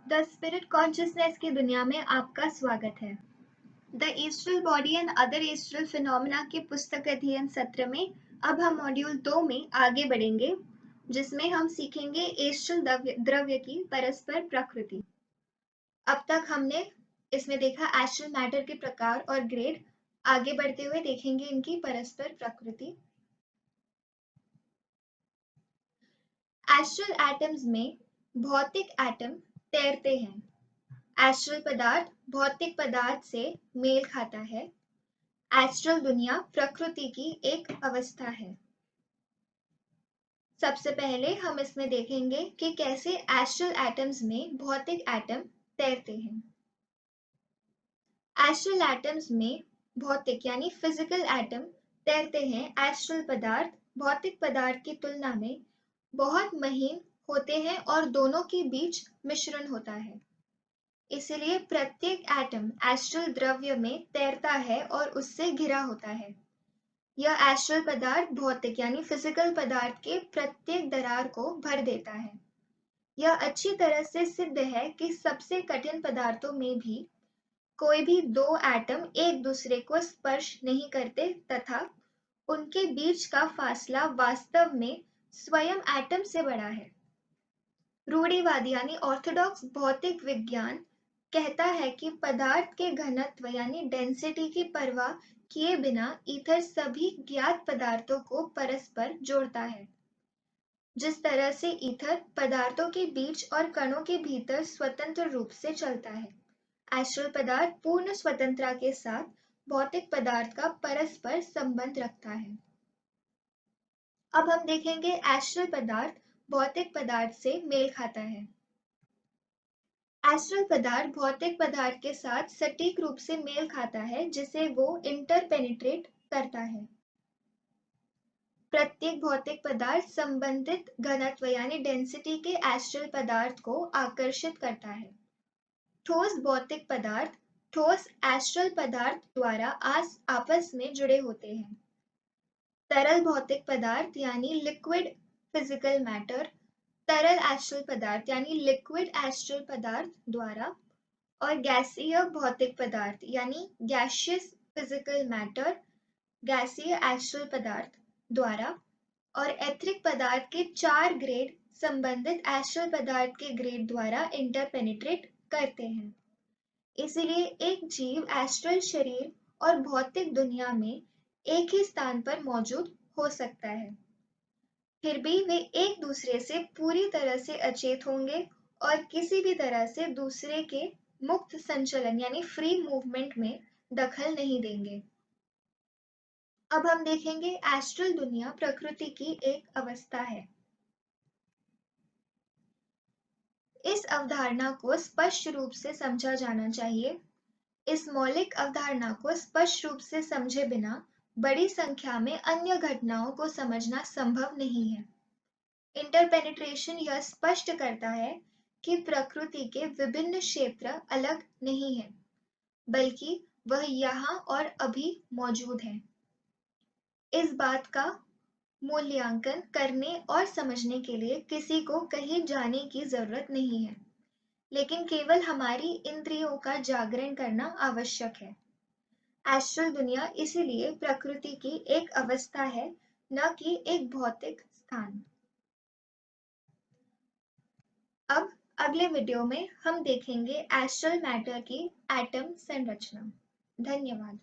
The spirit consciousness की दुनिया में आपका स्वागत है। The astral body and other astral phenomena के पुस्तक अध्ययन सत्र में अब हम मॉड्यूल 2 में आगे बढ़ेंगे, जिसमें हम सीखेंगे एस्ट्रल द्रव्य की परस्पर प्रकृति। अब तक हमने इसमें देखा एस्ट्रल मैटर के प्रकार और ग्रेड। आगे बढ़ते हुए देखेंगे इनकी परस्पर प्रकृति। एस्ट्रल एटम्स में भौतिक एटम तैरते हैं। एस्ट्रल पदार्थ भौतिक पदार्थ से मेल खाता है। एस्ट्रल दुनिया प्रकृति की एक अवस्था है। सबसे पहले हम इसमें देखेंगे कि कैसे एस्ट्रल एटम्स में भौतिक एटम तैरते हैं। एस्ट्रल एटम्स में भौतिक यानी फिजिकल एटम तैरते हैं। एस्ट्रल पदार्थ भौतिक पदार्थ की तुलना में बहुत महीन होते हैं और दोनों के बीच मिश्रण होता है। इसलिए प्रत्येक एटम एस्ट्रल द्रव्य में तैरता है और उससे घिरा होता है। यह एस्ट्रल पदार्थ भौतिक यानी फिजिकल पदार्थ के प्रत्येक दरार को भर देता है। यह अच्छी तरह से सिद्ध है कि सबसे कठिन पदार्थों में भी कोई भी दो एटम एक दूसरे को स्पर्श नहीं करते तथा उनके बीच का फासला वास्तव में स्वयं एटम से बड़ा है। रूढ़िवादी यानी ऑर्थोडॉक्स भौतिक विज्ञान कहता है कि पदार्थ के घनत्व यानी डेंसिटी की परवाह किए बिना ईथर सभी ज्ञात पदार्थों को परस्पर जोड़ता है। जिस तरह से ईथर पदार्थों के बीच और कणों के भीतर स्वतंत्र रूप से चलता है, एस्ट्रल पदार्थ पूर्ण स्वतंत्रता के साथ भौतिक पदार्थ का परस्पर संबंध रखता है। अब हम देखेंगे एस्ट्रल पदार्थ भौतिक पदार्थ से मेल खाता है। एस्ट्रल पदार्थ भौतिक पदार्थ के साथ सटीक रूप से मेल खाता है, जिसे वो इंटरपेनिट्रेट करता है। प्रत्येक भौतिक पदार्थ संबंधित घनत्व यानी डेंसिटी के एस्ट्रल पदार्थ को आकर्षित करता है। ठोस भौतिक पदार्थ ठोस एस्ट्रल पदार्थ द्वारा आपस में जुड़े होते हैं। तरल भौतिक पदार्थ यानी लिक्विड फिजिकल मैटर तरल एस्ट्रल पदार्थ यानी लिक्विड एस्ट्रल पदार्थ द्वारा और गैसीय भौतिक पदार्थ यानी गैसियस फिजिकल मैटर गैसीय एस्ट्रल पदार्थ द्वारा और एथरिक पदार्थ के 4 ग्रेड संबंधित एस्ट्रल पदार्थ के ग्रेड द्वारा इंटरपेनिट्रेट करते हैं। इसीलिए एक जीव एस्ट्रल शरीर और भौतिक दुनिया में एक ही स्थान पर मौजूद हो सकता है, फिर भी वे एक दूसरे से पूरी तरह से अचेत होंगे और किसी भी तरह से दूसरे के मुक्त संचलन यानी फ्री मूवमेंट में दखल नहीं देंगे। अब हम देखेंगे एस्ट्रल दुनिया प्रकृति की एक अवस्था है। इस अवधारणा को स्पष्ट रूप से समझा जाना चाहिए। इस मौलिक अवधारणा को स्पष्ट रूप से समझे बिना बड़ी संख्या में अन्य घटनाओं को समझना संभव नहीं है। इंटरपेनिट्रेशन यह स्पष्ट करता है कि प्रकृति के विभिन्न क्षेत्र अलग नहीं हैं, बल्कि वह यहाँ और अभी मौजूद हैं। इस बात का मूल्यांकन करने और समझने के लिए किसी को कहीं जाने की जरूरत नहीं है, लेकिन केवल हमारी इंद्रियों का जागरण करना आवश्यक है। एस्ट्रल दुनिया इसीलिए प्रकृति की एक अवस्था है, न कि एक भौतिक स्थान। अब अगले वीडियो में हम देखेंगे एस्ट्रल मैटर की एटम संरचना। धन्यवाद।